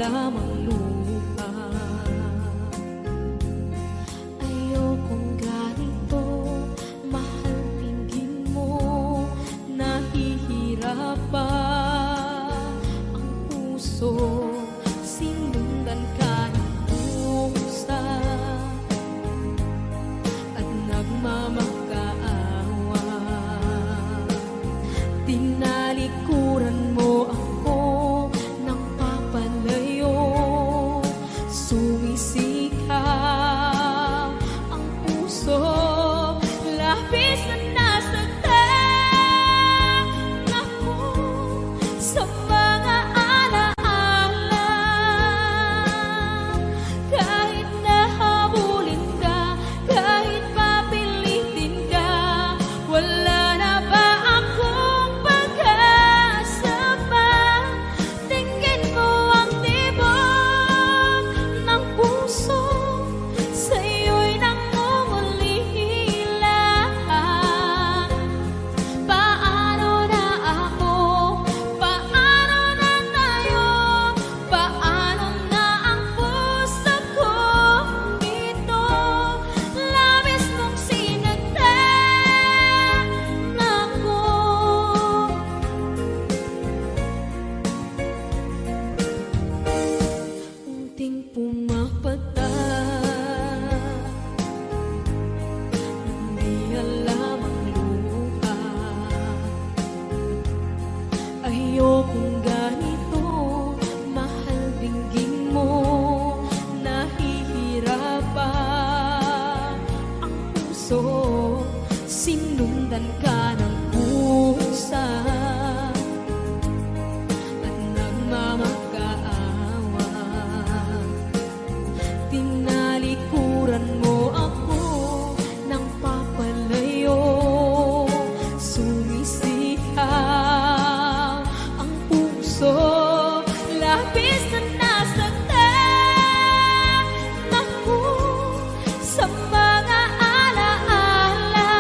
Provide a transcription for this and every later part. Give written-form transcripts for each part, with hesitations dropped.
lamang lupa. Ayokong ganito, mahal, tingin mo, nahihirapan ang puso. Sinundan ka ng pusa at nagmamakaawa. Tinalikuran mo ako ng papalayo, sumisigaw ang puso. Labis na nasaktan ako sa mga alaala. Kahit nahabulin ka, kahit papilitin ka, wala na ba akong pag-asa pa? Tingin mo ang tibok ng puso, sa'yo'y nangungulila. Paano na ako? Paano na tayo? Paano na ang puso kong ito? Labis mong sinaktan ako. Unting pumapata, hindi alam ang luha. Ayokong ganito, mahal, dinggin mo, nahihirapan ang puso. Sinundan ka ng pusa at nagmamakaawa. Tinalikuran mo ako ng papalayo, sumisigaw ang puso. Labis na nasaktan ako sa mga alaala.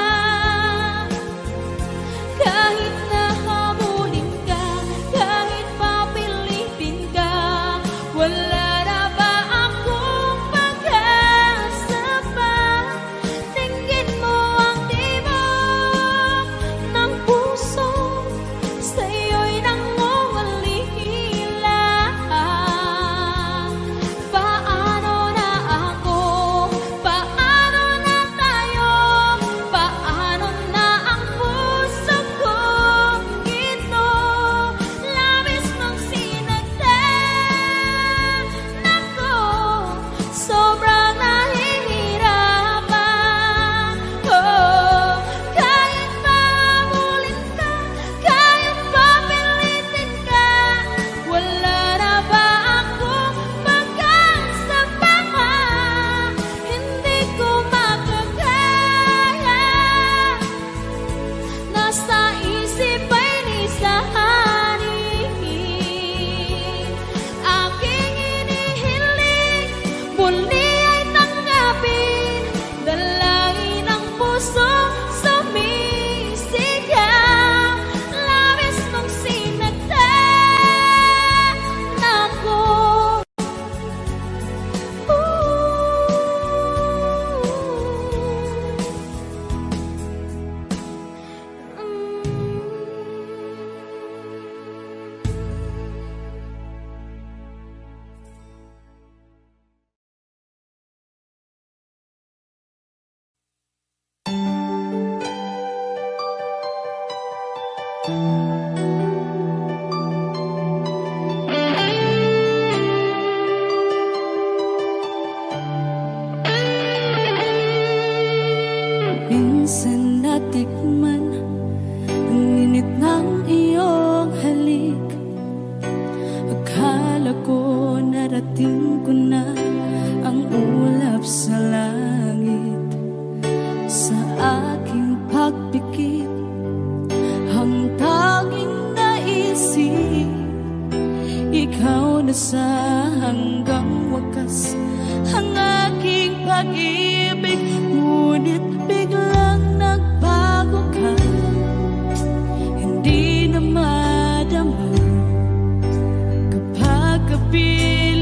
Kahit nahabulin ka, kahit papilitin ka, wala na ba akong pag-asa pa? Tingin mo ang tibok ng puso, sa'yo'y nangungulila. Paano na ako? Paano na tayo? Paano na ang puso kong ito? Labis mong sinaktan ako, sobrang nahihirapan. Oh, kahit mahabulin ka, kahit papilitin ka, wala na ba akong pag-asa pa? Hindi ko makakaya, nasa isip ay nisahanin. Aking inihiling, muli ay tanggapin, dalangin ang puso, sumisigaw. Labis mong sinaktan ako. Minsan natikman ang init ng iyong halik. Akala ko narating ko na ang ulap sa langit. Sa aking pagpikit, ang tanging naisip, ikaw na sa hanggang wakas ang aking pag-ibig. Ngunit biglang nagbago ka, hindi na madama kapag kapiling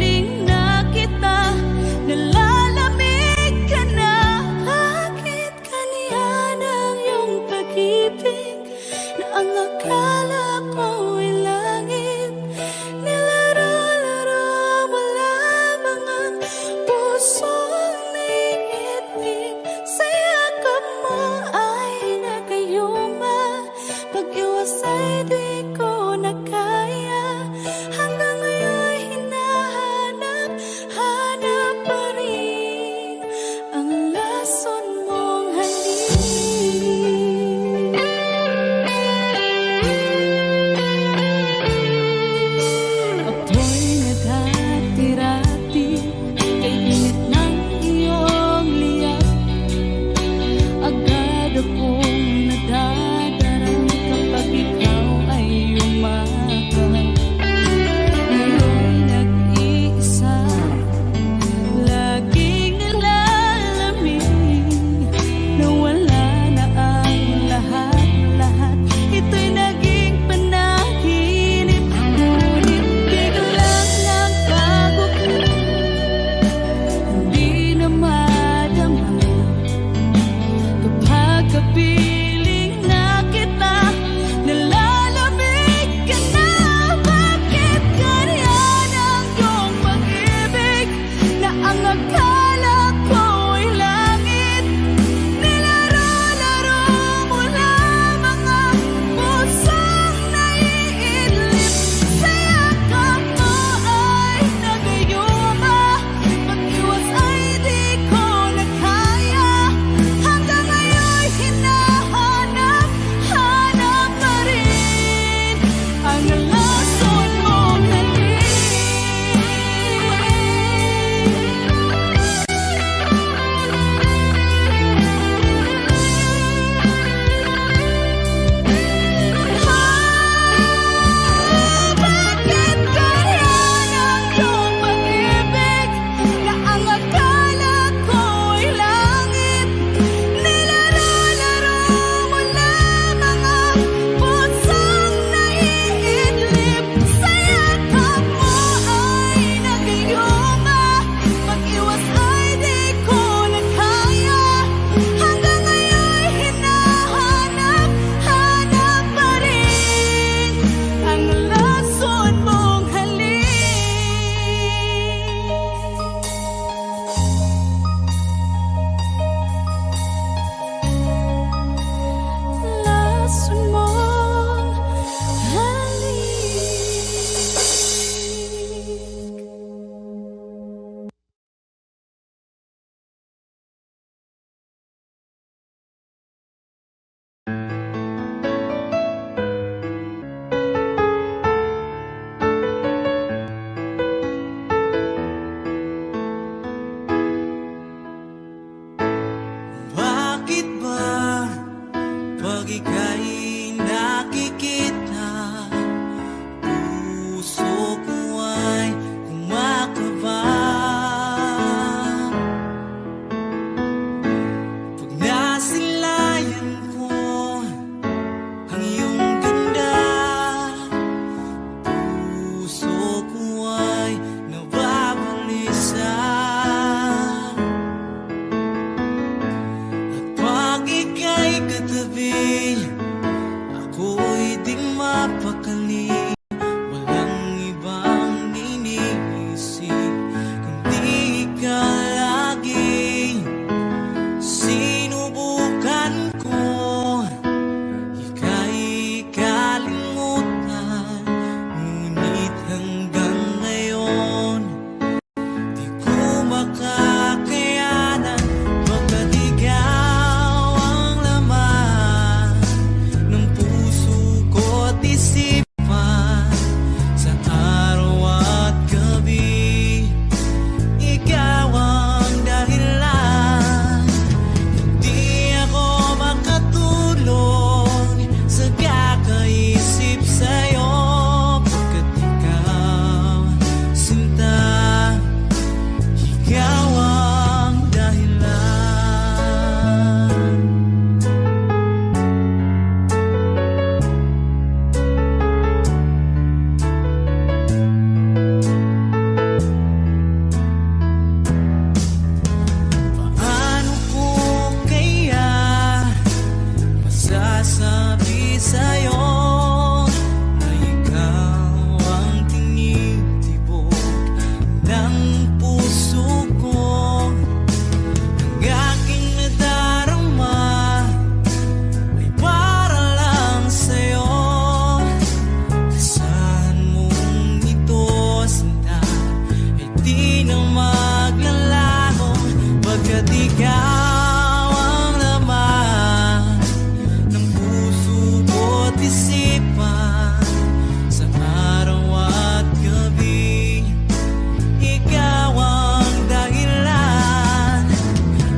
ikaw ang laman ng puso ko't isipan. Sa araw at gabi, ikaw ang dahilan.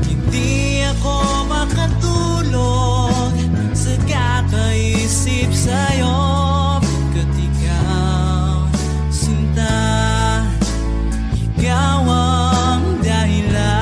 Hindi ako makatulog sa kakaisip sa'yo. Pagkat ikaw, sinta, ikaw ang dahilan.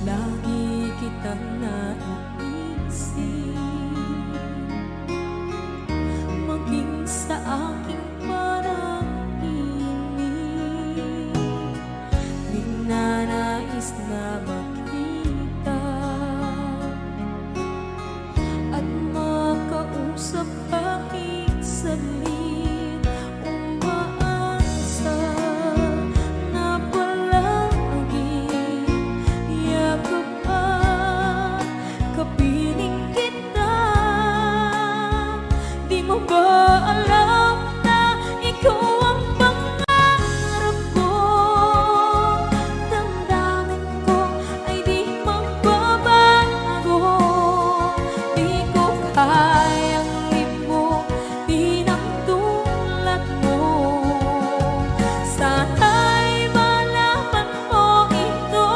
Lagi kitang naiisip, maging sa aking parang inig. Di na nais na makita at makausap kahit saglit. Umaasa na palagi yakap at kapiling kita. Di mo ba alam na ikaw ang pangarap ko? Damdamin ko ay di magbabago. Di ko kayang limutin ang tulad mo. Sana'y malaman mo ito.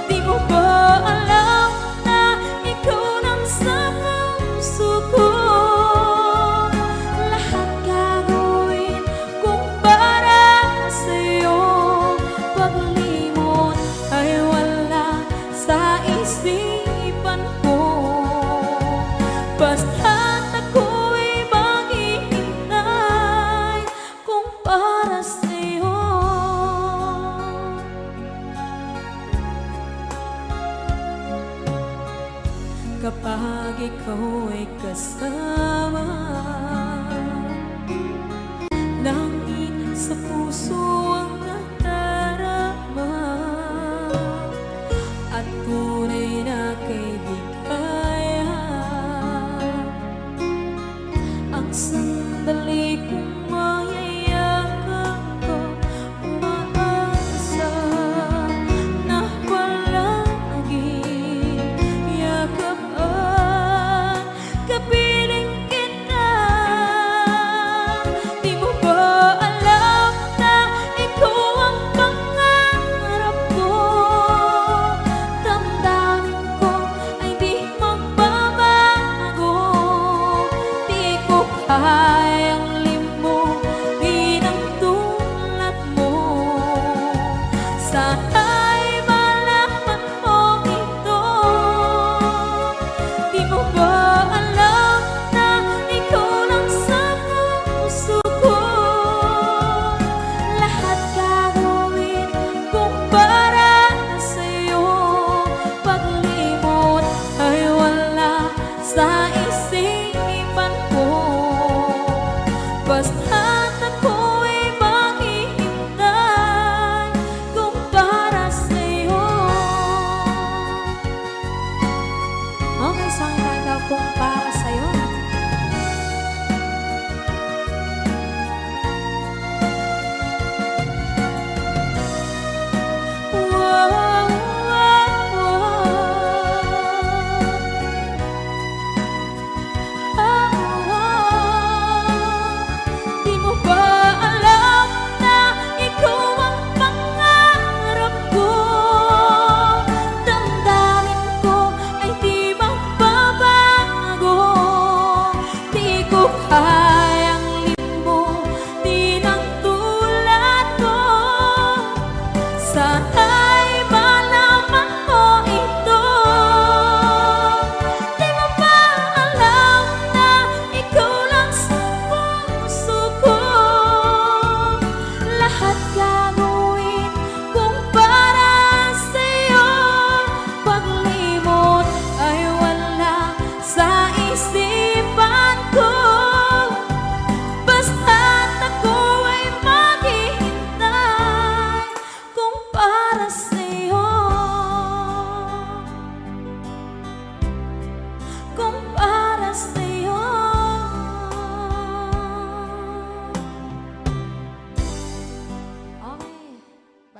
Di mo ba alam na ikaw nang sa puso ko? Lahat gagawin kung para sa'yo. Paglimot ay wala sa isipan ko. Basta't ako'y maghihintay kung para sa'yo. Kapag ikaw ay kasama, langit sa puso ang nadarama, at tunay na kaibigan. Ang sandali kong mayayakap ko, umaasa na palagi yakap at kapiling kita.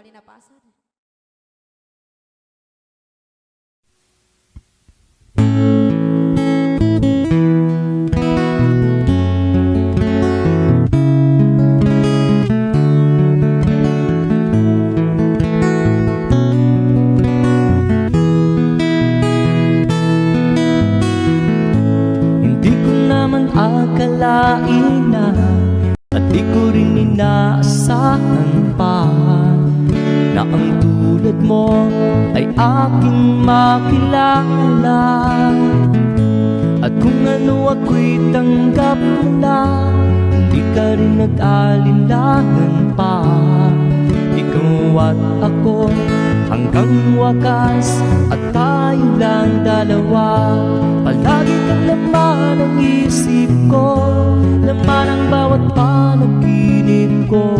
bali napasad. Hindi ko naman akalain na at di ko rin inaasahan pa na ang tulad mo ay aking makilala. At kung ano ako'y tanggap mo na, hindi ka rin nag-alinlangan pa. Ikaw at ako hanggang wakas, at tayo lang dalawa. Palagi kang laman ng isip ko, laman ang bawat panaginip ko.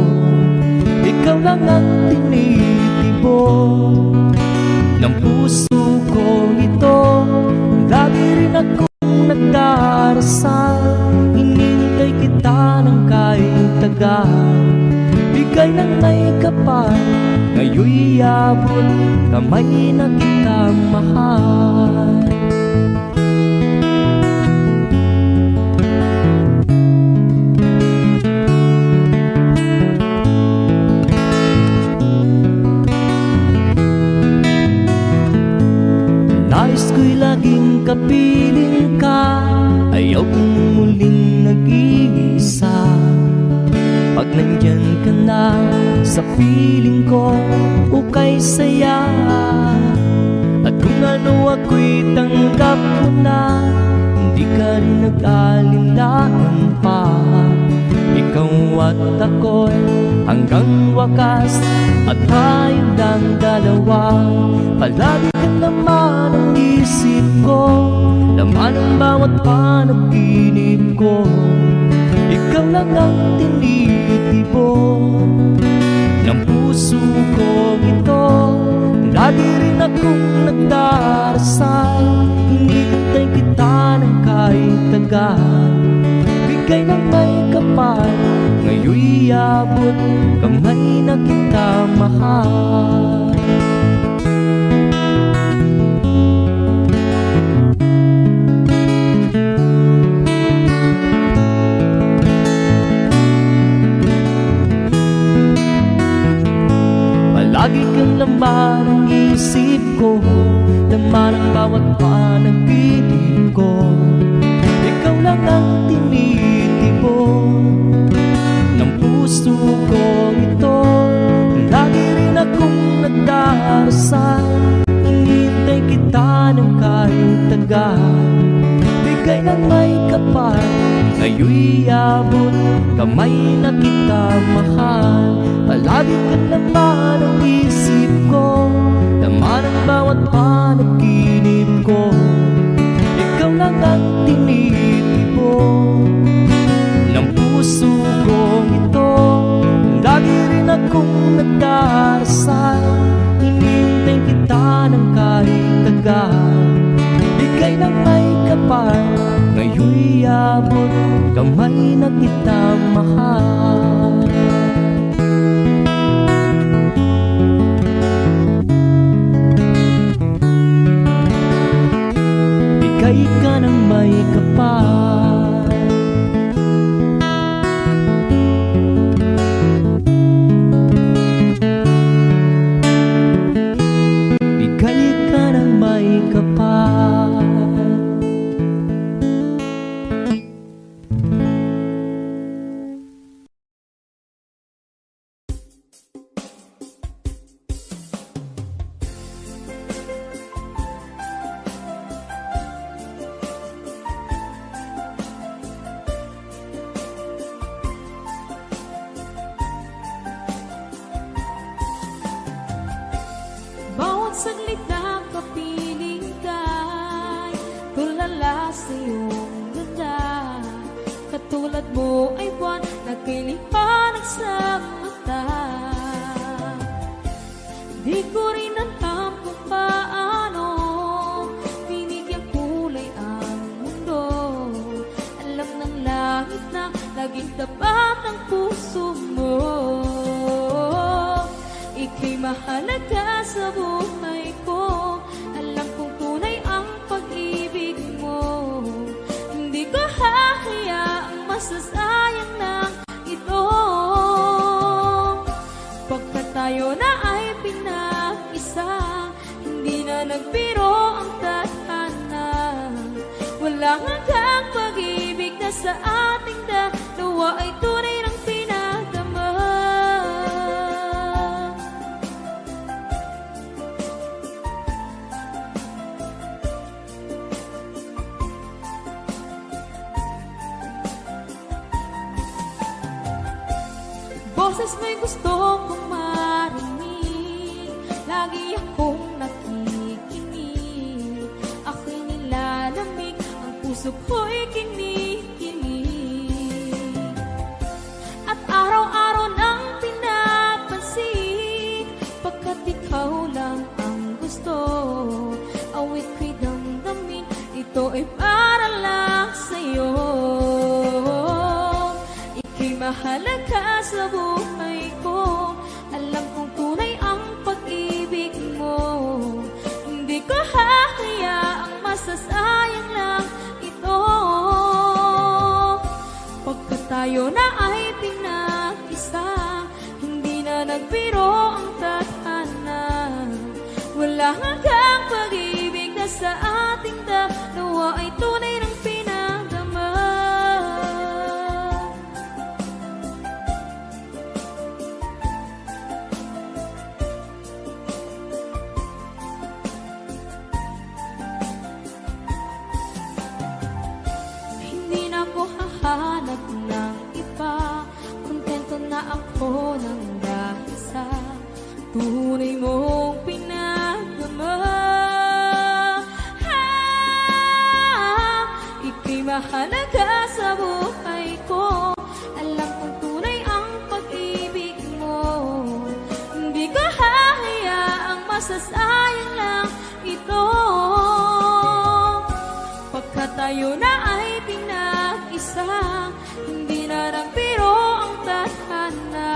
Ikaw lang ang tinitibo ng puso ko ito. Lagi rin akong nagdarasal, hinintay kita ng kahit tagal. Bigay ng may kapal, ngayon'y abot kamay na kita mahal. Nais ko'y laging kapiling ka, ayaw kong muling nag-iisa. Pag nandyan ka na sa piling ko, ukay saya. At kung ano ako'y tanggap mo na, hindi ka rin nag-alinlangan pa. Ikaw at ako'y hanggang wakas, at tayo lang dalawa. Palagi ka naman ang isip ko, laman ang bawat panaginip ko. Ikaw lang ang tinitibo ng puso ko ito. Lagi rin akong nagdarasal, hinintay kita ng kahit tagal. Bigay ng may kapal, ngayon'y abot kamay na kita mahal. Lagi kang laman ang isip ko, laman ang bawat panaginip ko. Ikaw lang ang tinitibo ng puso ko ito. Lagi rin akong nagdarasal, hinintay kita ng kahit tagal. Bigay ng may kapal, ngayon'y abot kamay na kita mahal. Palagi ka naman ang isip ko, laman ang bawat panaginip ko. Ikaw lang ang tinitibo ng puso ko ito. Lagi rin akong nagdarasal, hinintay kita ng kahit tagal. Bigay ng may kapal, ngayon'y abot kamay na kita mahal. Bigay ka ng may kapal, bigay ka ng may kapal. Bawat saglit na kapiling ka'y tulala sa iyong ganda. Katulad mo ay buwan na kiliwanag sa mata. Di ko rin alam kung paano binigyan kulay ang mundo. Alam ng langit na laging tapat ang puso mo. Ikaw Ika'y mahalaga sa buhay ko. Alam kong tunay ang pag-ibig mo. Hindi ko hahayaang masasayang na ito. Pagkat tayo na ay pinag-isa, hindi na nagbiro ang tadhana. Walang hanggang pag-ibig na sa ating dalawa ay tunay ng pinagdama. Boses mo'y gusto kong marinig, lagi akong nakikinig. Ako'y nilalamig, ang puso ko'y kinikilig. At araw-araw nang pinapansin, pagkat ikaw lang ang gusto. Awit ko'y damdamin, ito ay para lang sa'yo. Ika'y mahalaga sa buhay ko. Alam kong tunay ang pag-ibig mo. Hindi ko hahayaang masasayang lang ito. Pagkat tayo na ay pinag-isa, hindi na nagbiro ang tadhana. Wala hanggang pag-ibig na sa ating dalawa ay tunay ng pinagdama. Hindi na ako hahanap ng iba, kontento na ako ng dahil sa tunay mong pinagdama. Ika'y mahalaga sa buhay ko. Alam kong tunay ang pag-ibig mo. Hindi ko hahayaang masasayang lang ito. Pagkat tayo na ay pinag-isa, hindi na nagbiro ang tadhana.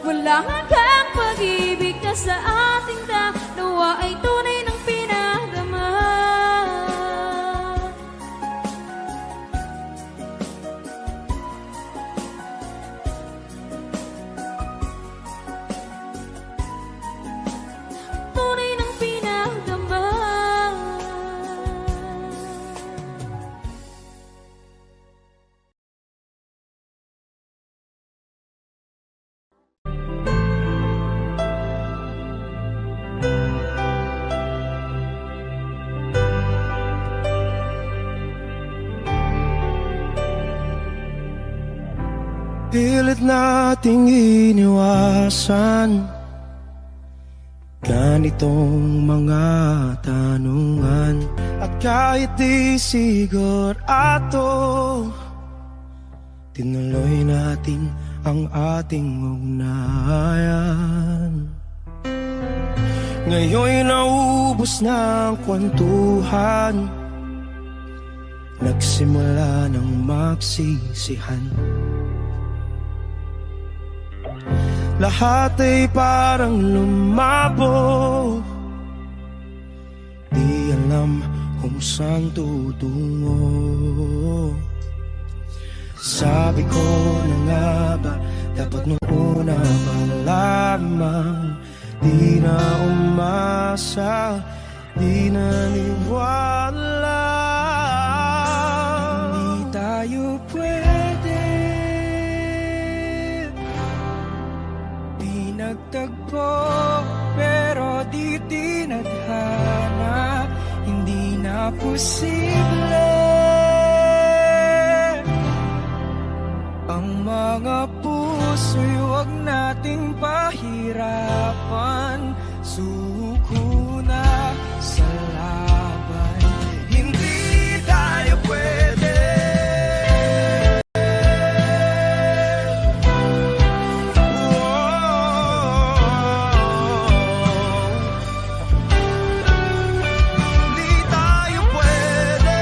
Wala hanggang pag-ibig na sa ating dalawa ay tunay ng pinagdama. Tunay ng pinagdama. Pilit nating iniwasan ganitong mga tanungan. At kahit di sigurado, tinuloy natin ang ating ugnayan. Ngayon'y naubos na ang kwentuhan, nagsimula ng magsisihan. Lahat ay parang lumabo, di alam kung saan tutungo. Sabi ko na nga ba, dapat nung una pa lamang, di na umasa, di naniwala. Hindi tayo pwede, di nagtagpo, pero di tinadhana. Hindi na posible ang mga puso'y huwag nating pahirapan. Suko na sa laban, hindi tayo pwede. Hindi tayo pwede.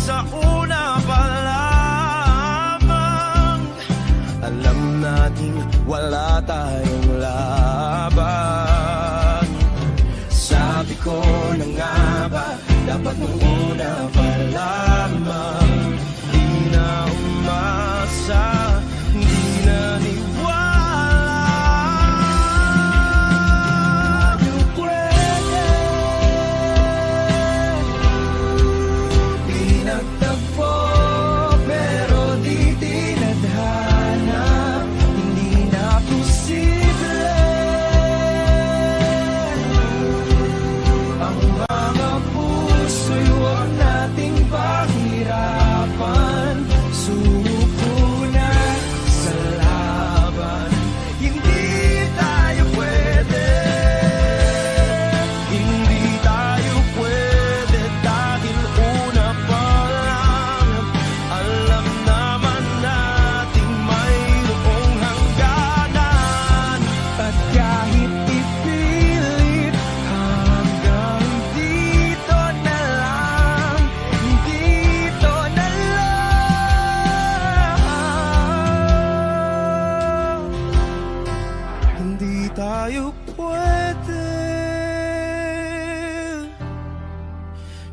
sa una pa lamang. Alam nating wala tayong laban. Sabi ko na nga ba, dapat nung una pa lamang. Di na umasa, di na niwala. Yung pwede pinagtagpo, pero di tinadhana. Hindi na posible ang mga puso'y huwag nating pahirapan. Sumuko na sa laban. Hindi tayo pwede, hindi tayo pwede dahil una pa lang alam naman nating mayroong hangganan. At kahit ipilit hanggang dito na lang, dito na lang. Hindi tayo pwede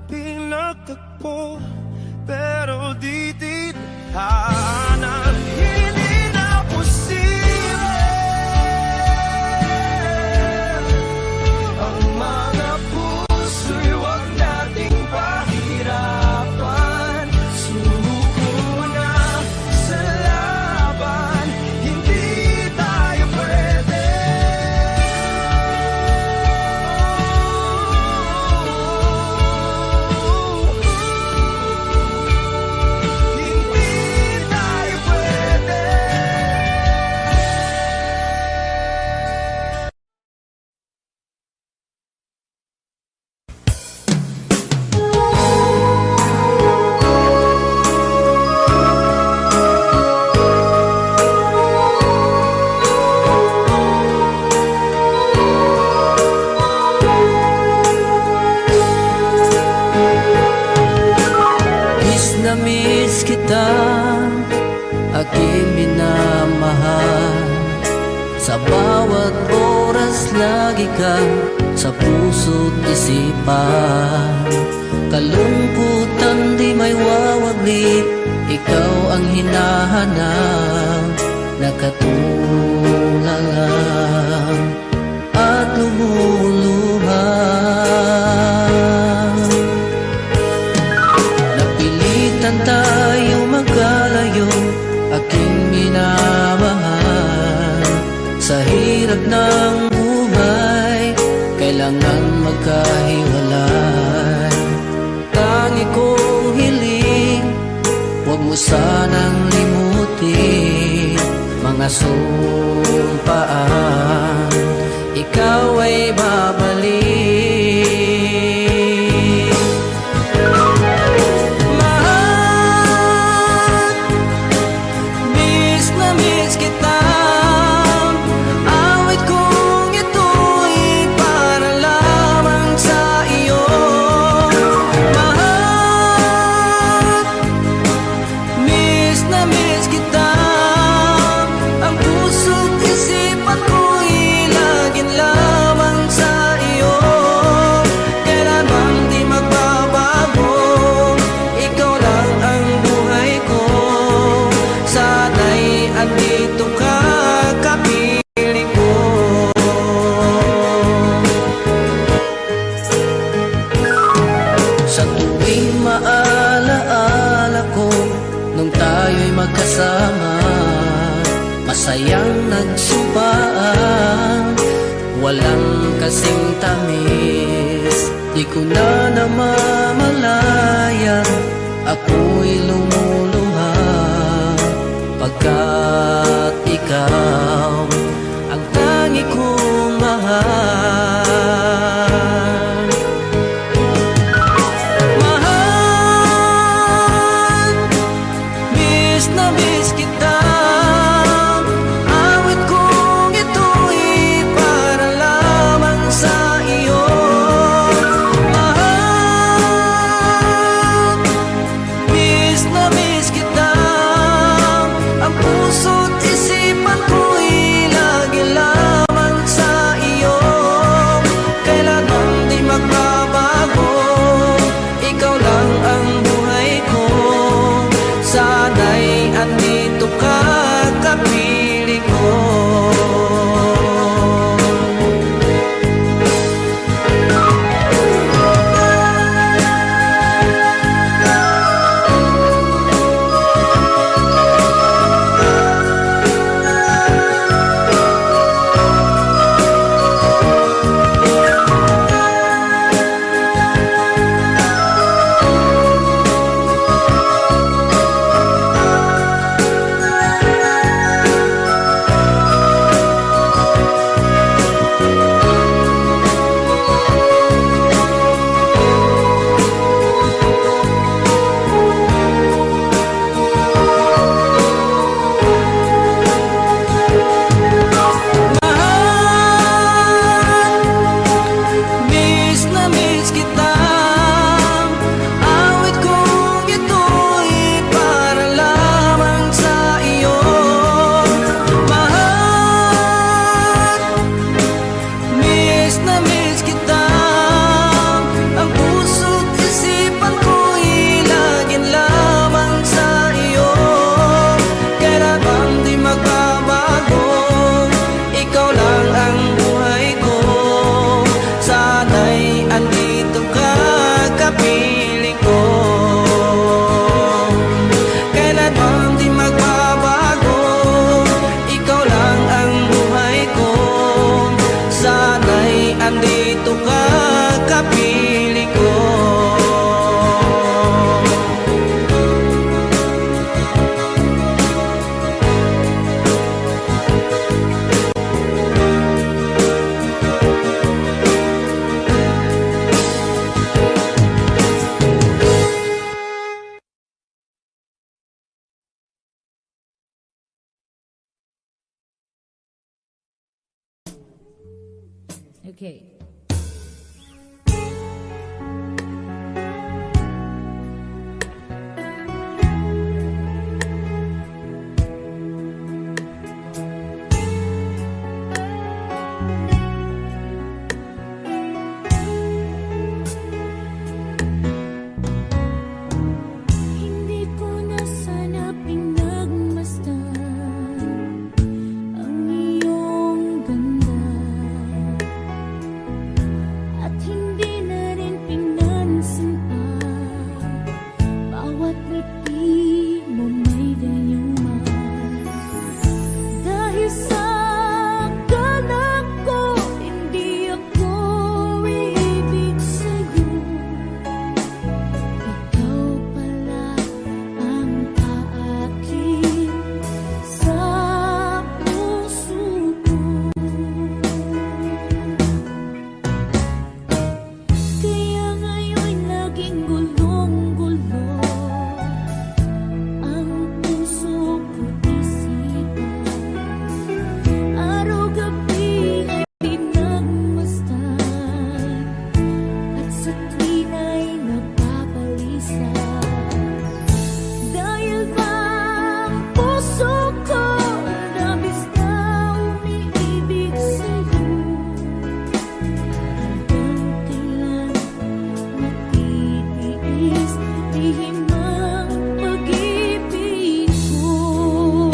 pinagtagpo, pero di tithanan. Hindi na posible ang mga puso'y huwag nating pahirapan. Sumuko na sa laban. Hindi tayo pwede. Hindi tayo pwede. Miss kita, aking minamahal. Sa bawat oras lagi ka sa puso't isipan. Kalungkutan di may wawaglit, ikaw ang hinahanap. Nakatulala at lumuluha. Napilitan tayo magkalayo, aking minamahal. Sa hirap ng buhay, kailangan magkahiwalay. Tangi kong hiling, huwag mo sanang limutin mga sumpaan, ikaw ay babalik. Mahal, miss na miss kita. Awit kong ito'y para lamang sa iyo. Mahal, miss na miss kita. Ang puso't isipan ko'y laging lamang sa iyo. Kailanman di magbabago, ikaw lang ang buhay ko. Sana'y andito ka, kapiling ko. Sa tuwing maalaala ko, nung tayo'y magkasama, masayang nagsumpaan, walang kasing tamis. Di ko na namamalayan, ako'y lumuluha, pagkat ikaw ang tangi kong mahal. Mahal, miss na miss kita. Awit kong ito'y para lamang sa iyo. Mahal, Okay. Hindi ko na sana pinagmasdan ang iyong ganda, at hindi na rin pinansin pa bawat ngiti mo may gayuma. Dahil sa akala ko hindi ako ibig sa'yo, ikaw pala ang aakit sa puso ko. Kaya ngayon laging gulong-gulo ang puso ko't isipan. Araw-gabi ay pinagmasdan, at sa tuwin ay napabalisa. Dahil ba ang puso ko labis na umiibig sa'yo, hanggang kailan matitiis lihim ang pag-ibig ko?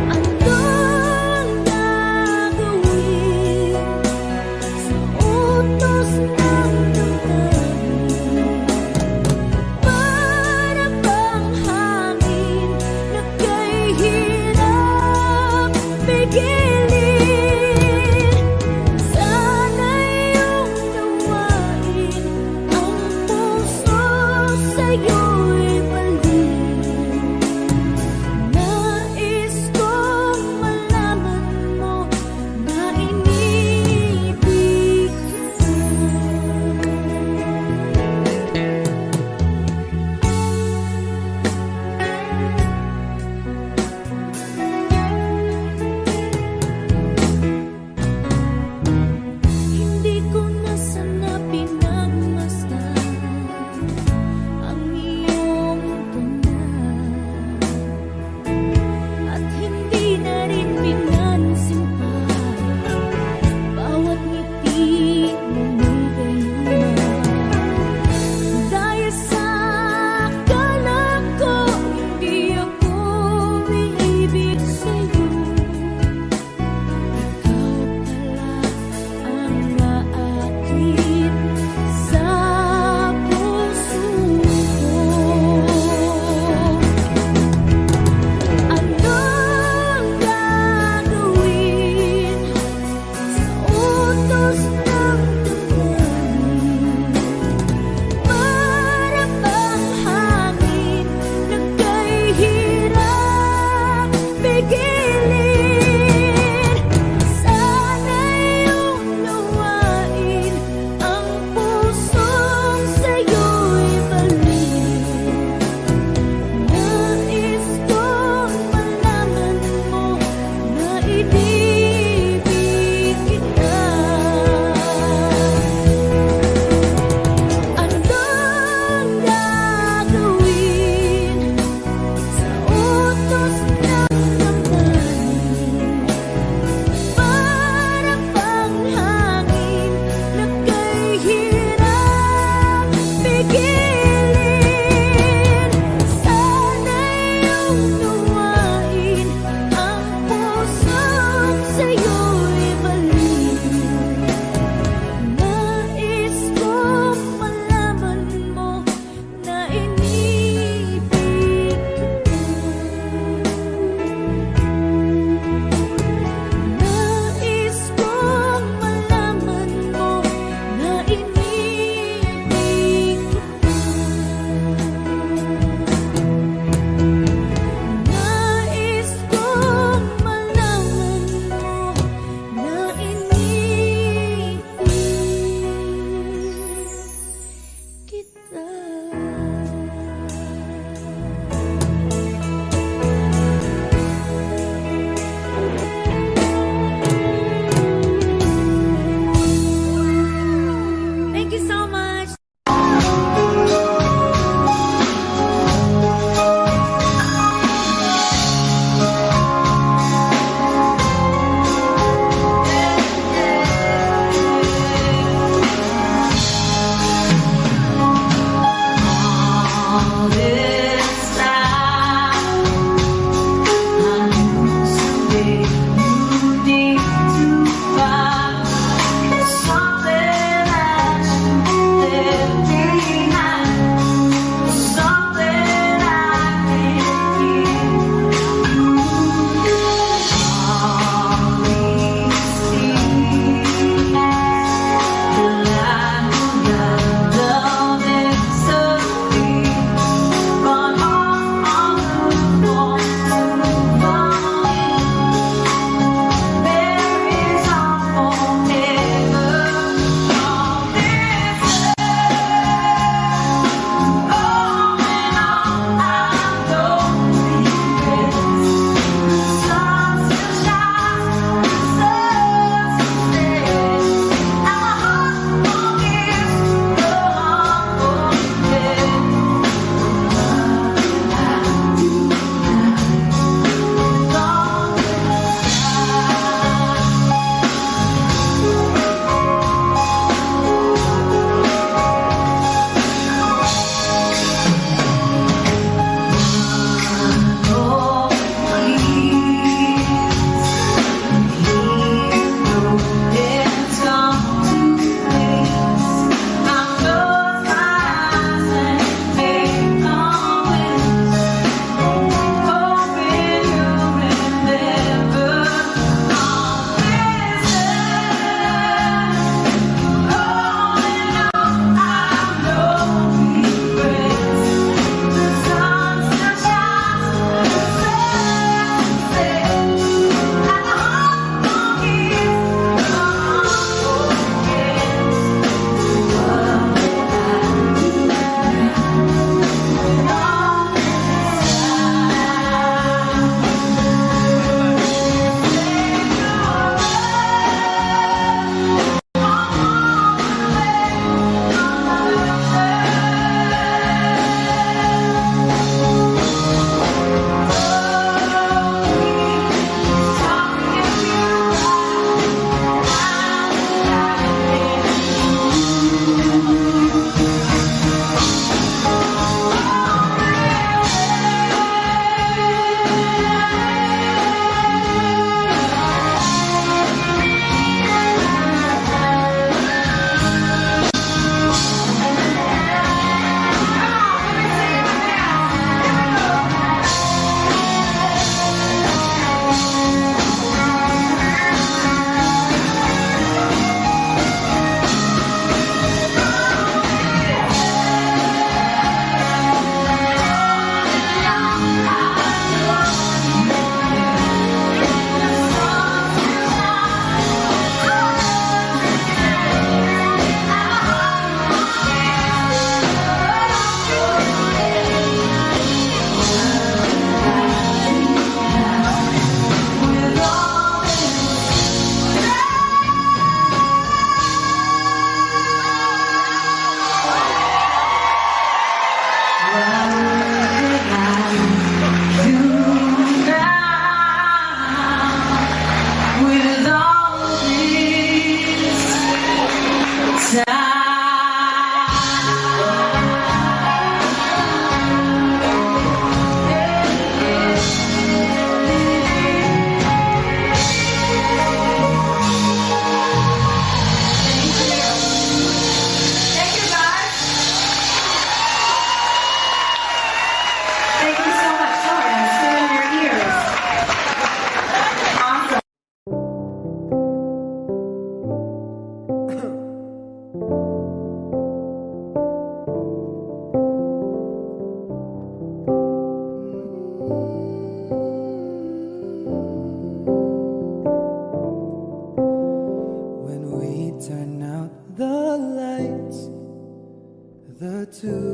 Anong gagawin sa utos ng damdamin? Para bang hangin na kay hirap pigilin? Sana iyong nawain ang puso sa'yo'y balik. Nais kong malaman mo na iniibig ka. Hindi ko na sana pinagmasdan ang iyong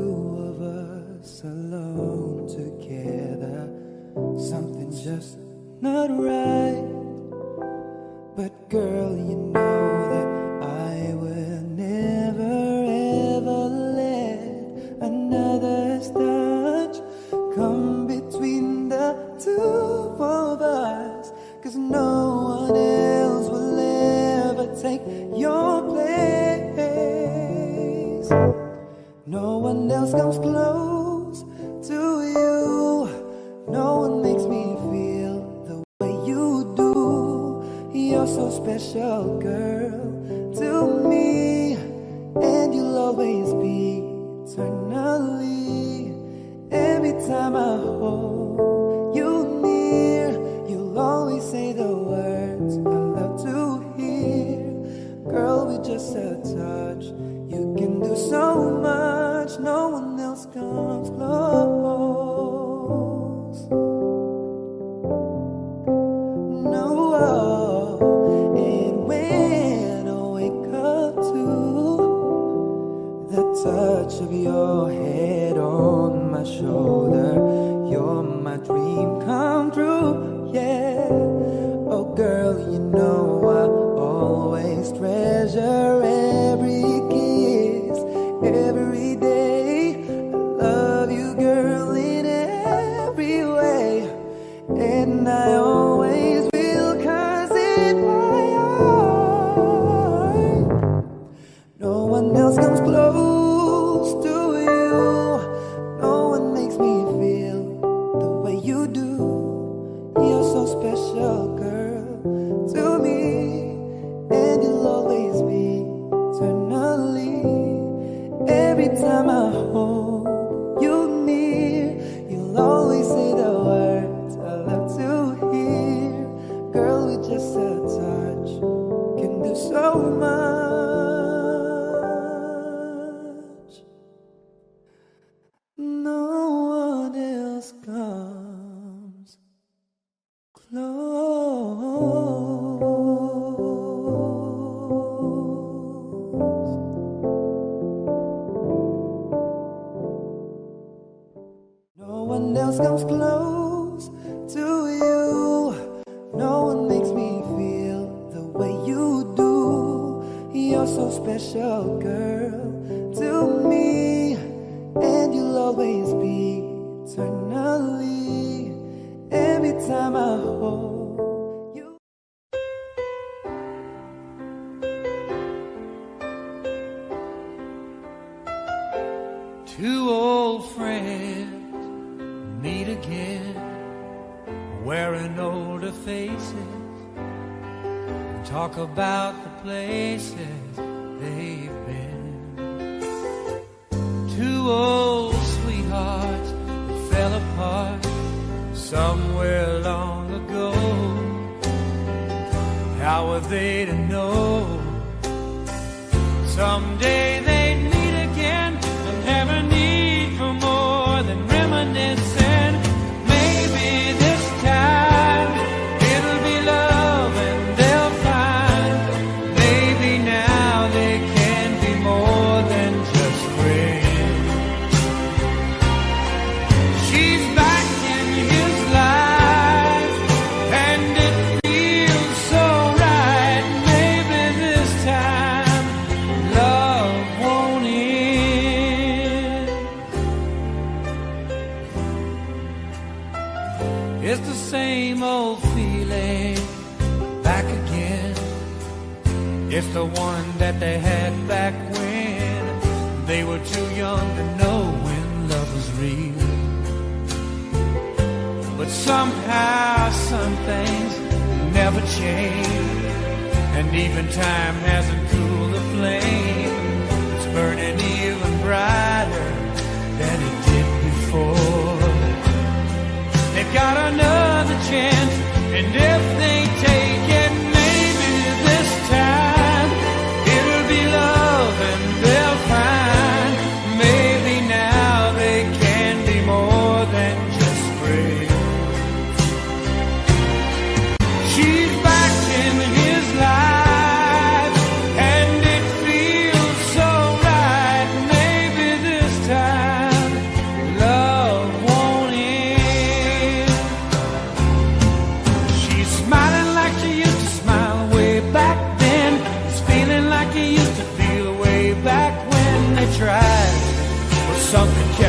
two of us alone together. Something's just not right. But girl, you know that I will never ever let another's touch come between the two of us. 'Cause no one else will ever take your place. No one else comes close to you. No one makes me feel the way you do. You're so special, girl, to me. And you'll always be eternally. Every time I hold you near, you'll always say the words I love to hear. Girl, with just a touch, you can do so much. No one else comes close. No, and when I wake up to the touch of your head on my shoulder, you're my dream come true, yeah. Oh girl, you know I always treasure every kiss, every day. I love you, girl, in every way. And I always will, 'cause in my heart no one else comes close to you. No one makes me feel the way you do. You're so special, girl, to me. And you'll always be eternally. Every time I hold you near, you'll always say the words I love to hear. Girl, with just a touch, can do so much. No one else comes close. No one else comes close to you. No one makes me feel the way you do. You're so special, girl, to me. And you'll always be eternally. Every time I hold you. Two old friends meet again, wearing older faces, talk about the places they've been. Two old sweethearts that fell apart somewhere long ago. How were they to know someday they'd meet again and have a need for more than reminiscing? Maybe this time it'll be love and they'll find. Maybe now they can be more than just friends. She's back in his life and it feels so right. Maybe this time love won't end. It's the same old feeling back again. It's the one that they had back when they were too young to know when love was real. But somehow some things never change, and even time hasn't cooled the flame. It's burning even brighter than it did before. They've got another chance, and if they take it, maybe this time it'll be love and they'll find. Maybe now they can be more than just friends. She's back in his life and it feels so right. Maybe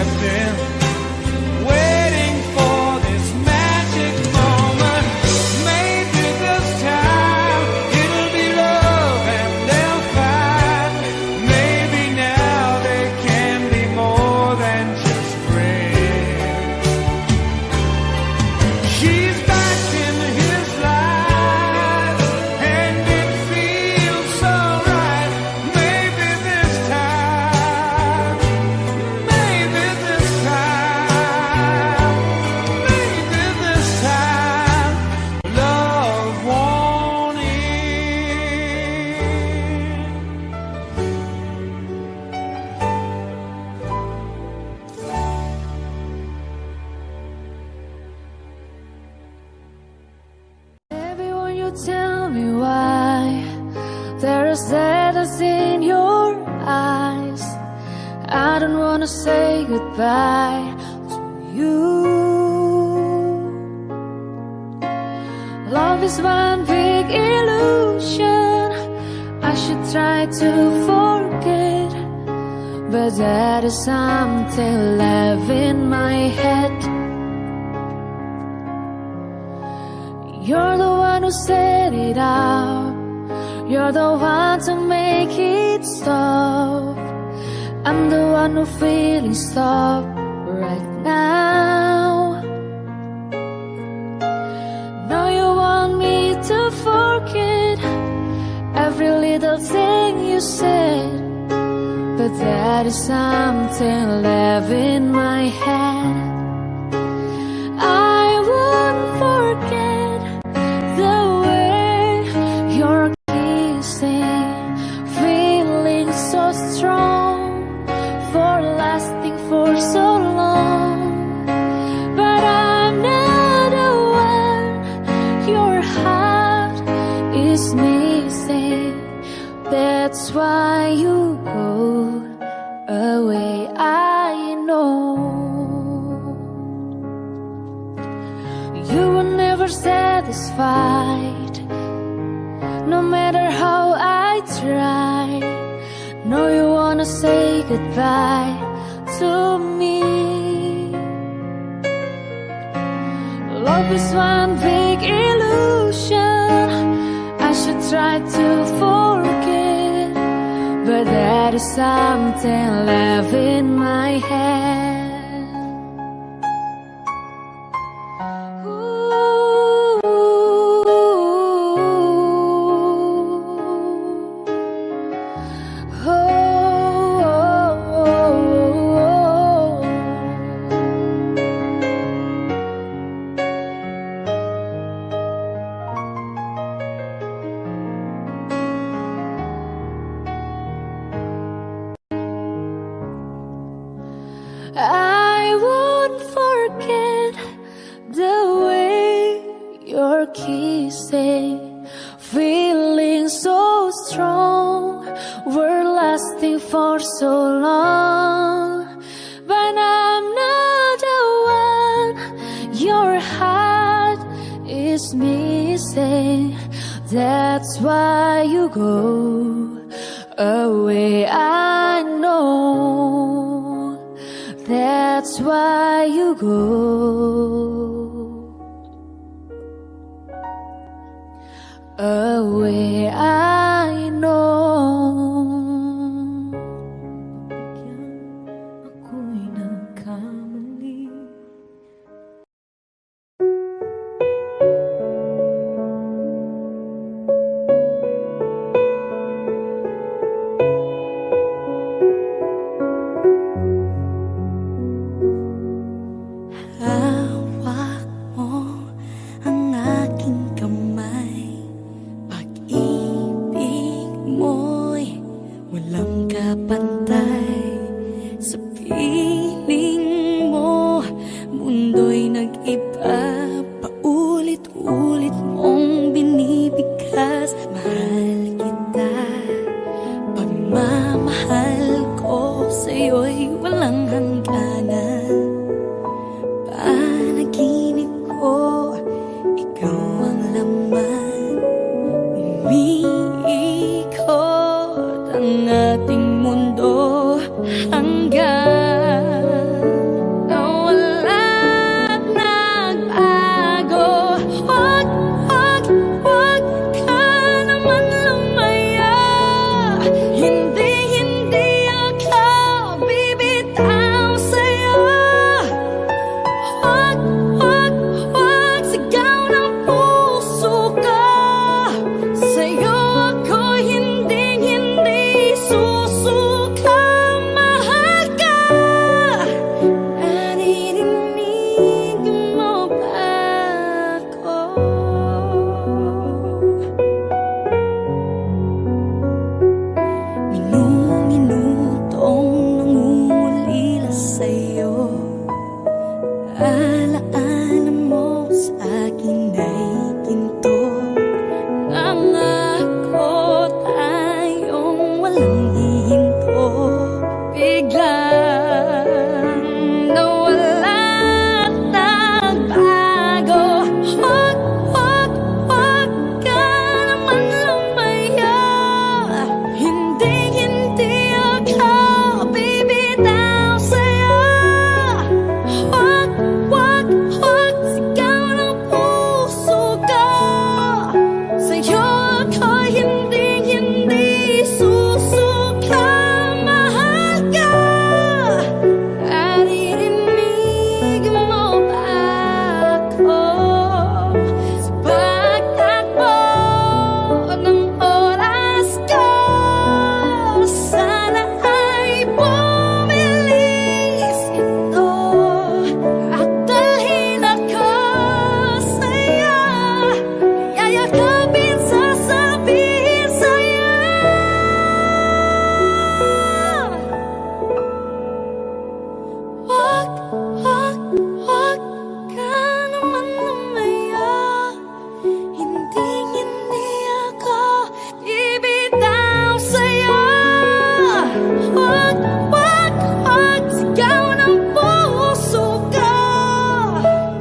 have been waiting for this magic moment. Maybe this time it'll be love and they'll find. Maybe now they can be more than just friends. She's back in his life and it feels so right. Maybe this time, maybe this time, maybe this time, love won't end. Everyone, you tell me why there is sadness in your eyes. I don't wanna say goodbye to you. Love is one big illusion. I should try to forget, but that is something left in my head. You're the one who set it up. You're the one to make it stop. I'm the one who feeling stop right now. Now you want me to forget every little thing you said, but that is something left in my head. I won't forget the way you're kissing, feeling so strong, for lasting for so long. But I'm not the one your heart is missing. That's why you go away, I know. You were never satisfied, no matter how I try. No, you wanna say goodbye to me. Love is one big illusion. I should try to forget, but that is something left in my head. I won't forget the way you're kissing, feeling so strong, we're lasting for so long. But I'm not the one your heart is missing. That's why you go away, I know. That's why you go away, I know. Ako'y nagkamali. Hawak mo ang aking kamay, pag-ibig Alaala mo sa akin ay ginto. Nangako tayong walang hihinto. Biglang nawala at nagbago. Huwag ka naman lumaya. Hindi ako bibitaw sa'yo. Huwag sigaw ng puso ko. Sa'yo ako'y hindi susuka. Mahal ka. Naririnig mo ba ako? Sa pagtakbo ng oras ko, sana ay bumilis ito at dalhin ako sa'yo. Yayakapin, sasabihin sa'yo. Huwag ka naman lumaya. Hindi ako ibitaw sa'yo. Huwag sigaw ng puso ko.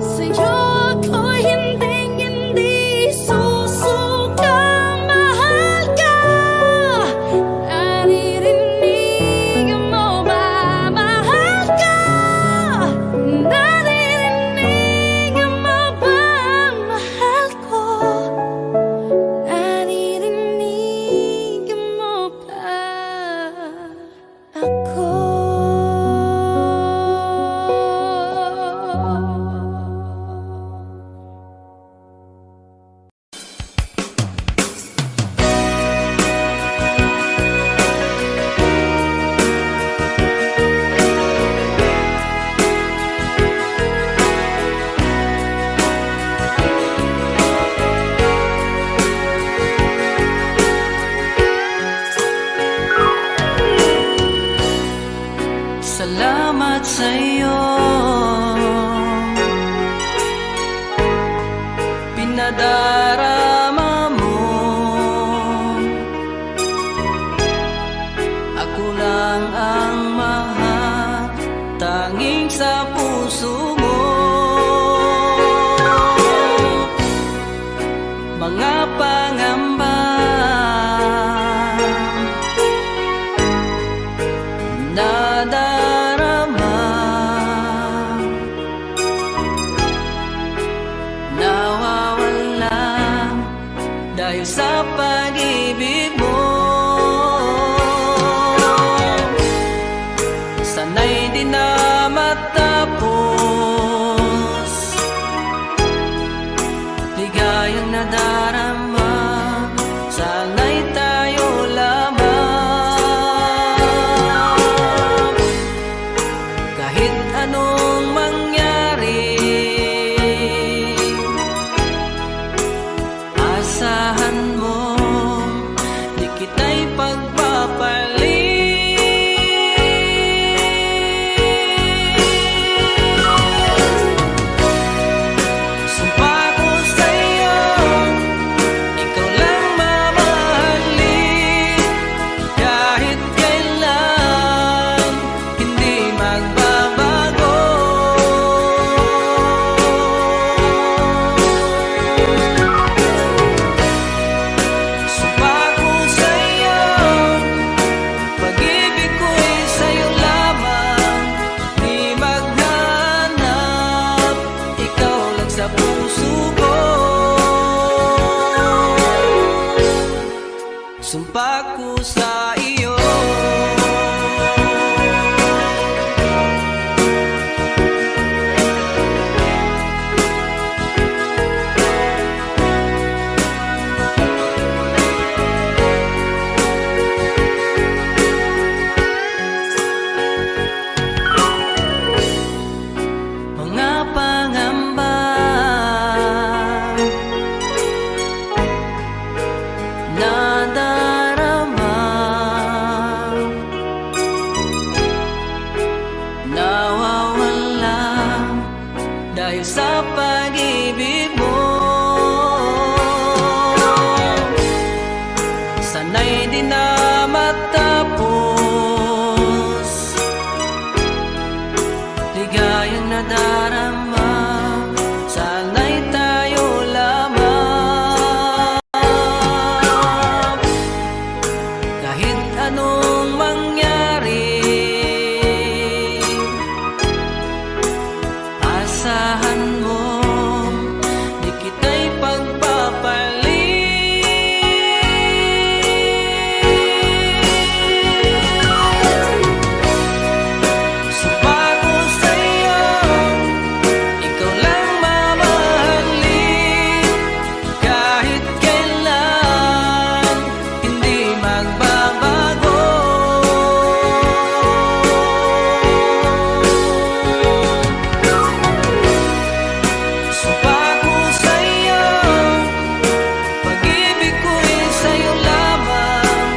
Sa'yo ako'y hindi susuka. Mahal ka. Naririnig mo ba? Mahal ka. Naririnig mo ba? Mahal ko. Naririnig mo ba ako? Salamat sa'yo, pinadarama mo. Ako lang ang mahal, tanging sa puso mo. Mga pangamba nadarama, nawawala dahil sa pag-ibig mo. Sana'y di na matapos, ligayang nadarama, sana'y tayo lamang. Kahit anong mangyari, asahan mo, di dahil sa pag-ibig mo. Sana'y di na matapos, ligayang nadarama, sana'y tayo lamang. Kahit anong mangyari, asahan mo, di kita'y pagpapalit. Sumpa ko sa'yo, ikaw lang mamahalin, kahit kailan hindi magbabago. Sumpa ko sa'yo, pag-ibig ko'y sa'yo lamang,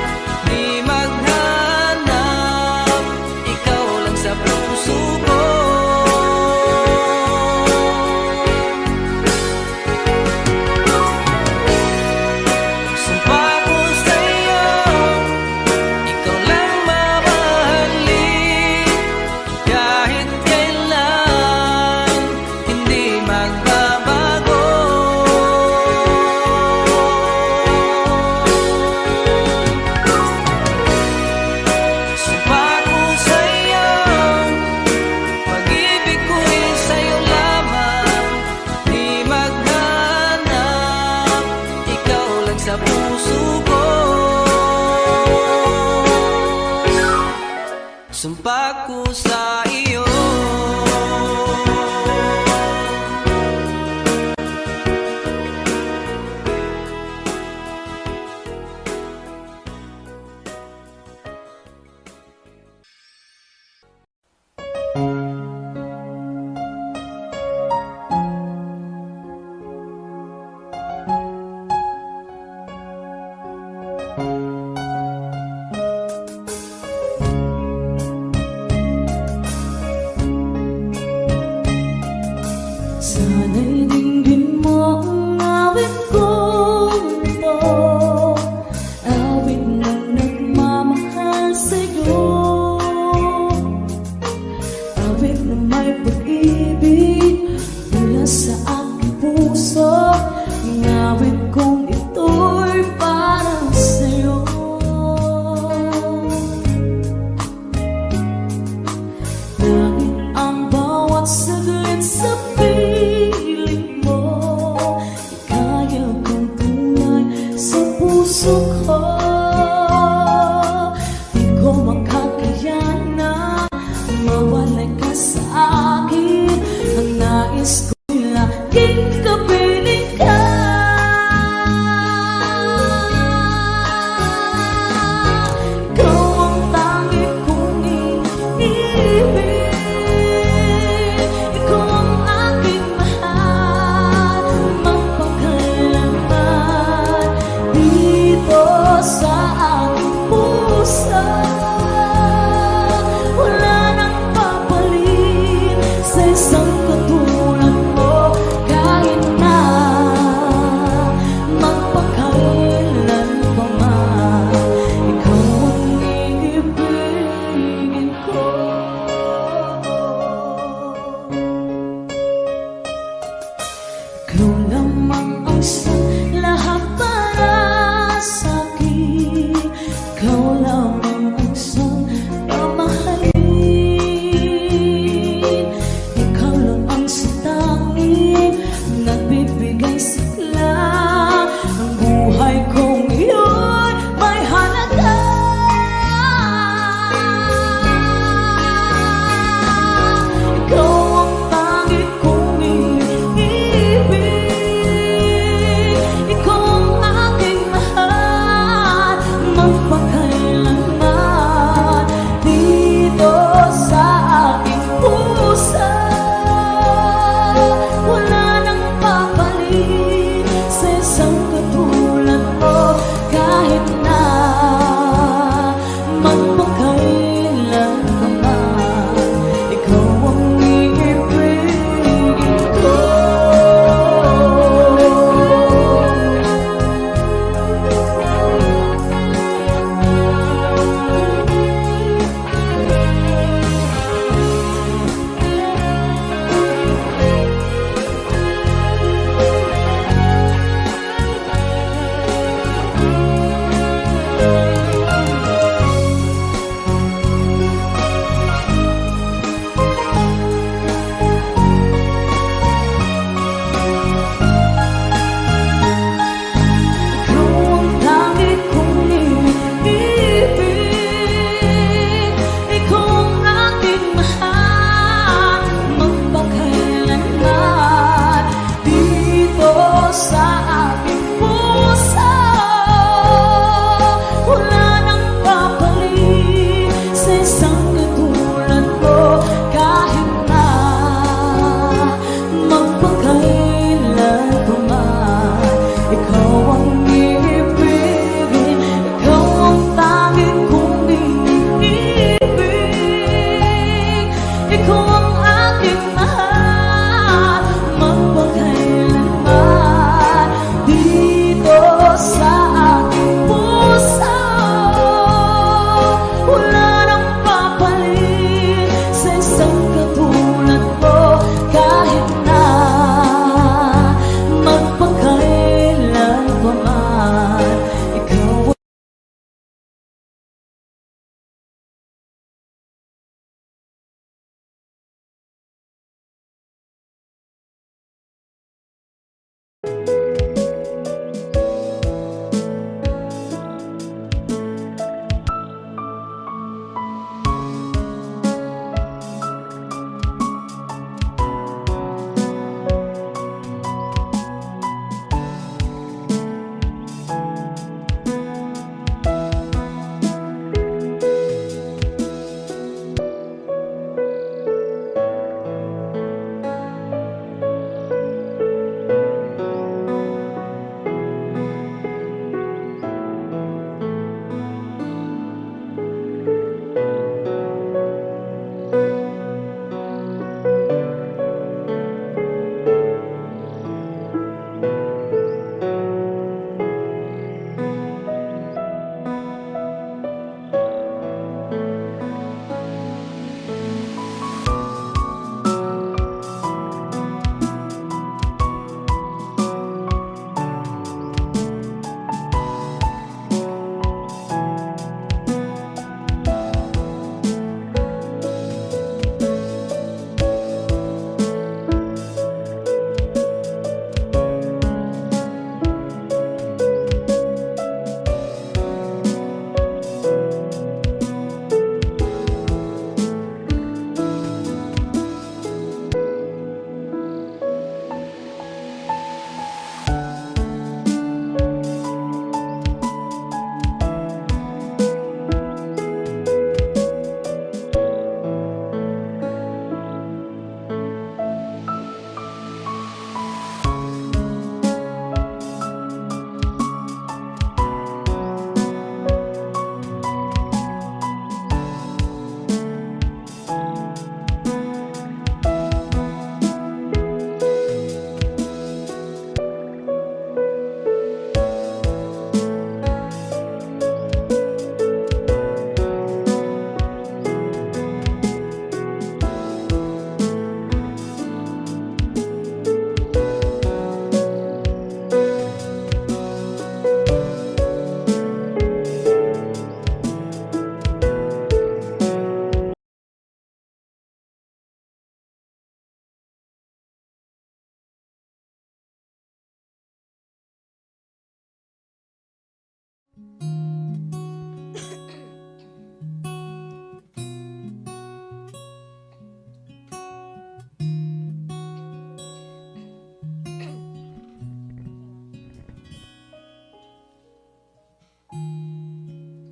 di maghanap, ikaw lang sa puso ko. Sumpa ko sa'yo, ikaw lang mamahalin, kahit kailan hindi magbabago. Sumpa ko sa'yo, pag-ibig ko'y sa'yo lamang, di maghanap, ikaw lang sa puso ko. Sumpa ko sa iyo. Sana'y dinggin mo ang awit kong ito, awit ng nagmamahal sa'yo, awit na may pag-ibig mula sa aking puso, ang awit kong ito'y para sa'yo. Langit ang bawat saglit sa piling mo, kaya kong tunay sa puso ko. Di ko makakayana, mawalay ka sa akin, ang nais ko'y laging kapiling ka. Ikaw ang tangi kong iniibig, ikaw ang aking mahal, mapagkailanman dito sa aking puso. Wala nang papalit sa isang katulad mo.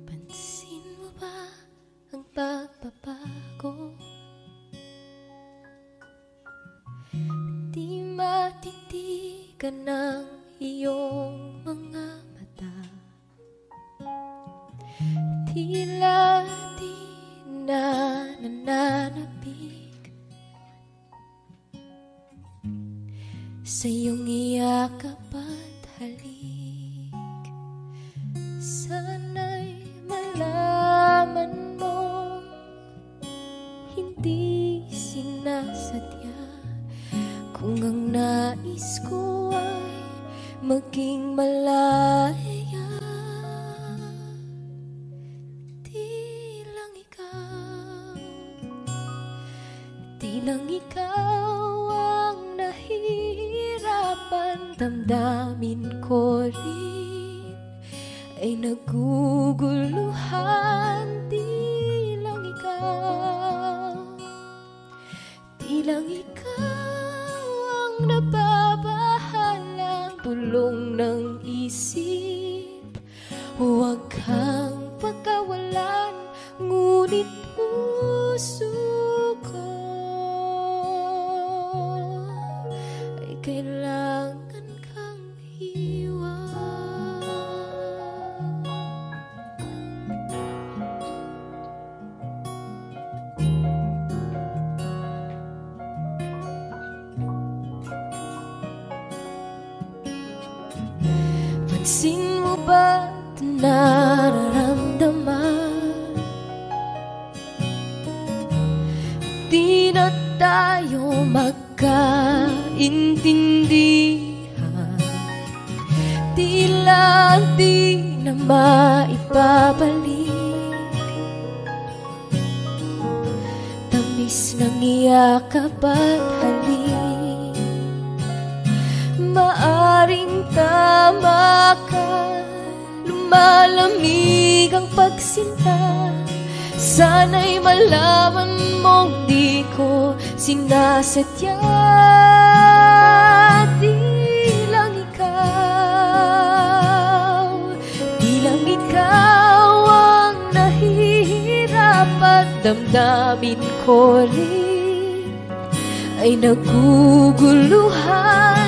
Pansin mo ba ang pagbabago? Di matitigan ng iyong mga mata. Tila di na nananabik sa iyong iyakap at halik. Sana'y malaman mo, hindi sinasadya, kung ang nais ko ay maging malaya. Di lang ikaw ang nahihirapan, damdamin ko rin ay naguguluhan. Di lang ikaw ang nababahalang bulong ng isip. Huwag kang pagkawalan, ngunit puso ko ay kailangan kang iwan. Pansin mo ba ito nararamdaman? Di na tayo magkaintindihan, tila di na maibabalik tamis ng iyakap at halik. maaring tama ka. Lumalamig ang pagsinta, sana'y malaman mong di ko sinasadya. Di lang ikaw ang nahihirap at damdamin ko rin ay naguguluhan.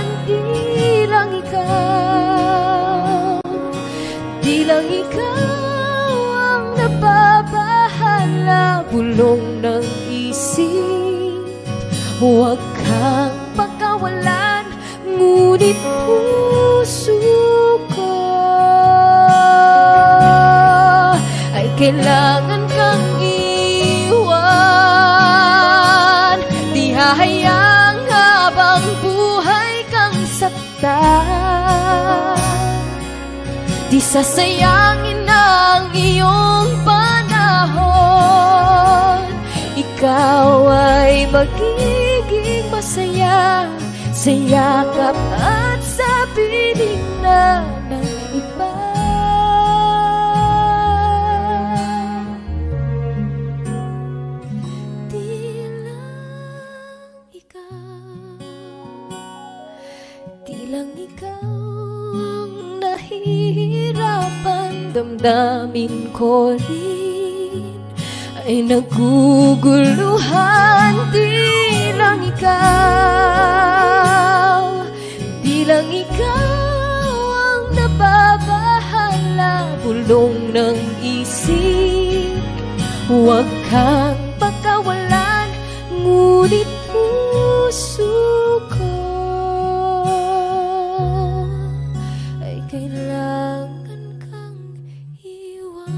Di lang ikaw ang nababahala, bulong ng isip. Huwag kang pagkawalan, ngunit puso ko ay kailangan kang iwan. Di hahayang habang buhay kang saktan. Di sasayangin ang iyong panahon. Ikaw ay magiging masaya sa yakap at sa piling na ng iba. Di lang ikaw ang nahihirapan, damdamin ko rin ay naguguluhan. Di lang ikaw ang nababahala, bulong ng isip. Huwag kang pagkawalan, ngunit puso ko ay kailangan kang iwan.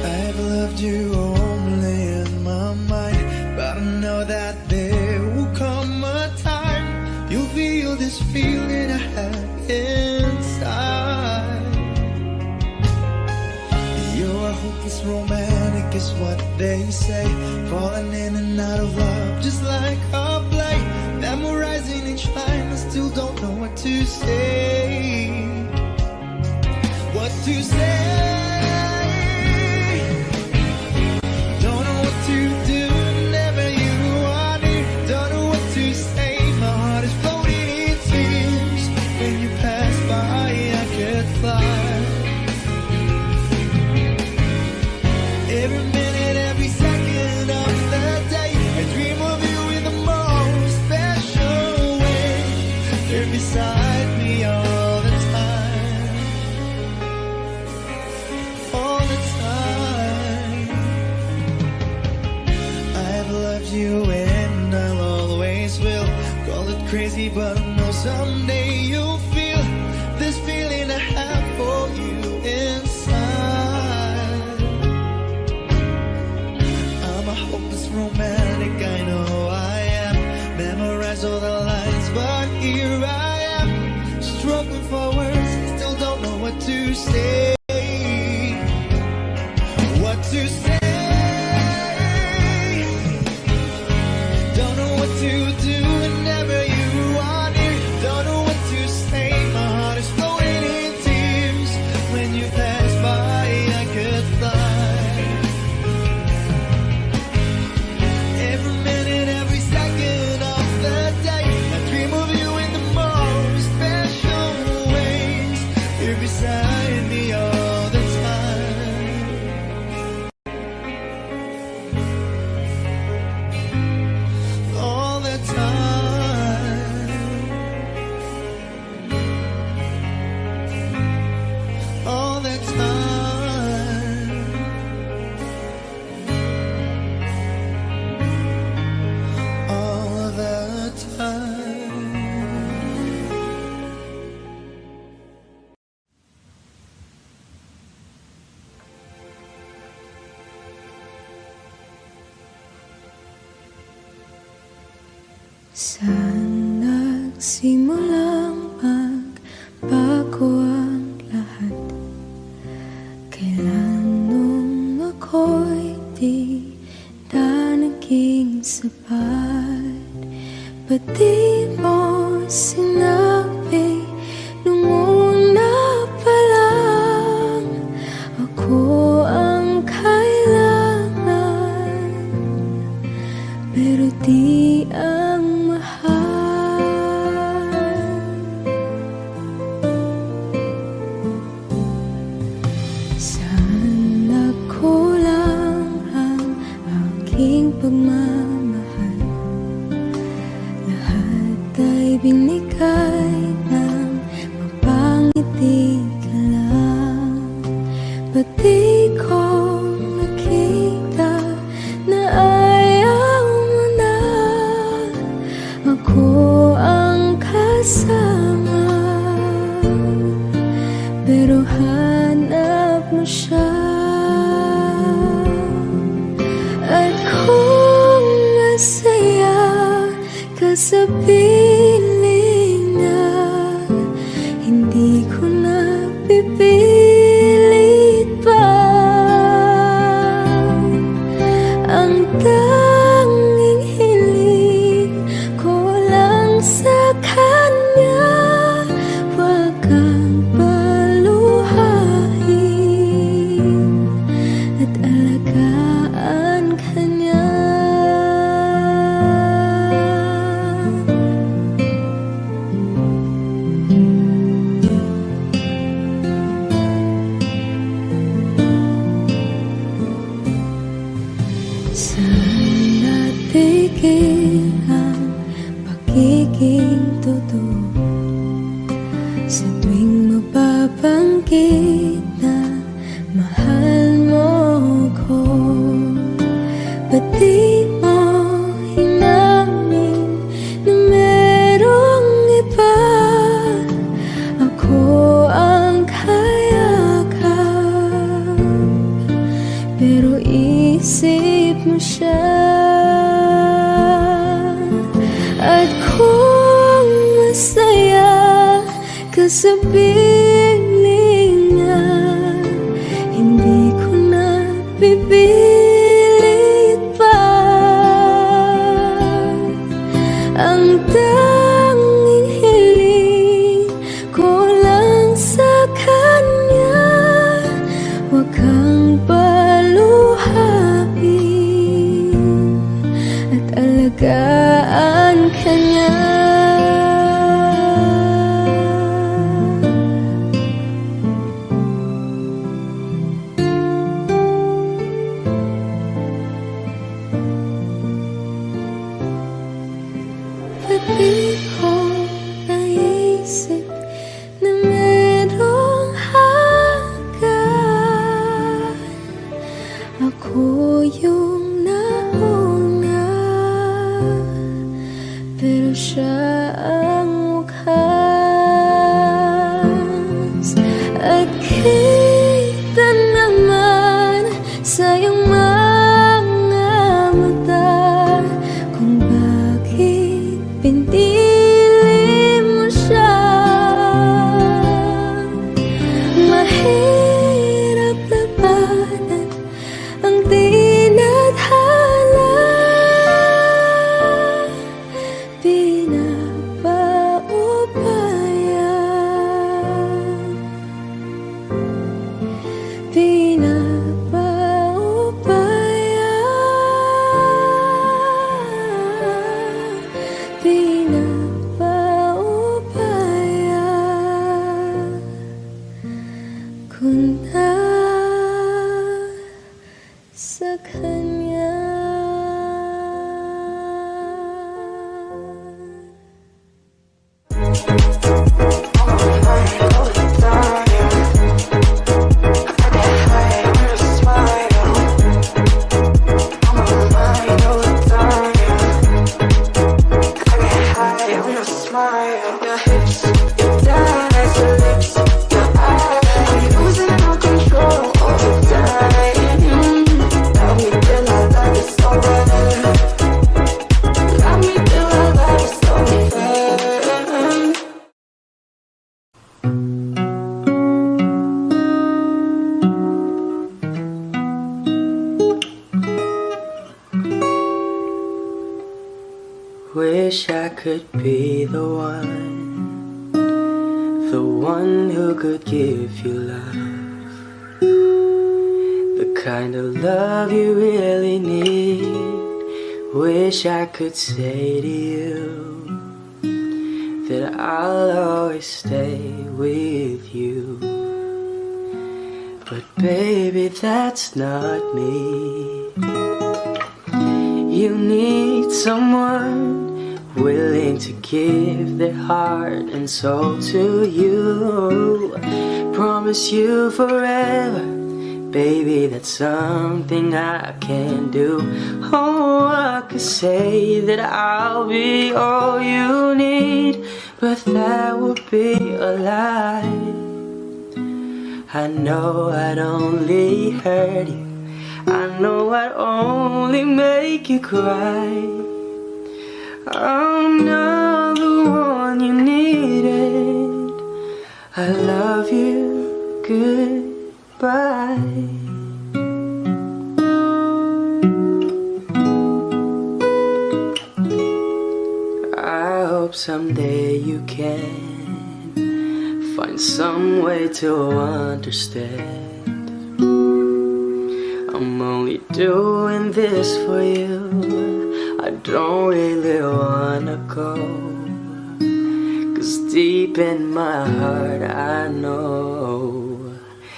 I've loved you only in my mind, but I know that there will come a time you'll feel this feeling I have inside. You're a hopeless romantic is what they say, falling in and out of love just like a play, memorizing each line. I still don't know what to say. What to say? Don't know what to do whenever you are near. Don't know what to say. My heart is floating in tears. When you pass by, I could fly. Every minute, every second of the day, I dream of you in the most special way. You're beside me all the time. All the time. I've loved you and I'll always will. Call it crazy, but I know someday you'll feel this feeling I have for you inside. I'm a hopeless romantic, I know I am. Memorize all the lines, but here I am, struggling for words, still don't know what to say. What to say? Don't know what to do whenever you are near. Don't know what to say. My heart is floating in tears. When you pass by, I could fly. Every minute, every second of the day, I dream of you in the most special ways. You're beside me all Saan nagsimulang magbago ang lahat? Kailan nung ako'y di na naging sapat? Ba't di mo sinabi nung una pa lang ako ang kailangan, pero di ang mahal? Saan nagkulang ang aking pagmamahal? Lahat ay binigay ng mapangiti ka lang. Ba't di ko nakita na ayaw mo na ako ang kasama, pero hanap mo siya? At kung masaya ka sa piling na hindi ko na pipilit pa, ang tanging hiling ko lang sa kanya, wag kang paluhain at alagaan ka niya. Saan natigil ang pagiging totoo? Sa tuwing mapabanggit na mahal mo ko, ba't di mo inamin na merong iba? Ako ang kayakap, pero isip mo siya. At kung masaya ka sa piling niya, hindi ko na pipilit pa. Ang tanging hiling ko lang sa kanya, wag kang paluhain at alagaan ka niya. Ba't di ko naisip na merong hanggan? Ako yung nauna, pero siya ang wakas. At kita naman sa iyong mga mata kung bakit pinili mo siya. Mahirap labanan ang tinadhana, pinag Wish I could be the one who could give you love, the kind of love you really need. Wish I could say to you that I'll always stay with you. But baby, that's not me. You need someone willing to give their heart and soul to you. Promise you forever, baby, that's something I can do. Oh, I could say that I'll be all you need, but that would be a lie. I know I'd only hurt you, I know I'd only make you cry. I'm not the one you needed. I love you, goodbye. I hope someday you can find some way to understand. I'm only doing this for you, I don't really wanna go, 'cause deep in my heart I know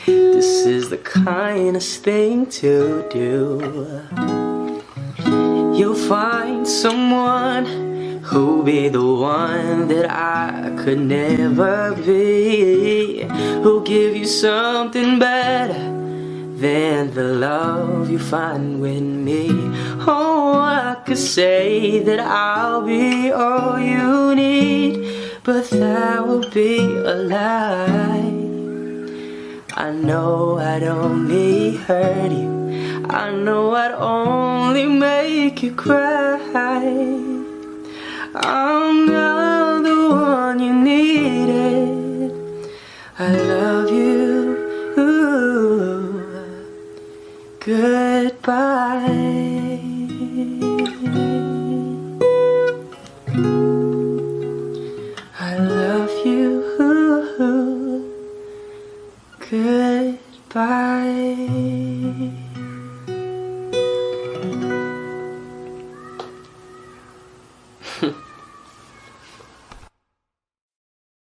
this is the kindest thing to do. You'll find someone who'll be the one that I could never be, who'll give you something better than the love you find with me. Oh, I could say that I'll be all you need, but that would be a lie. I know I'd only hurt you, I know I'd only make you cry. I'm not the one you needed. I love you,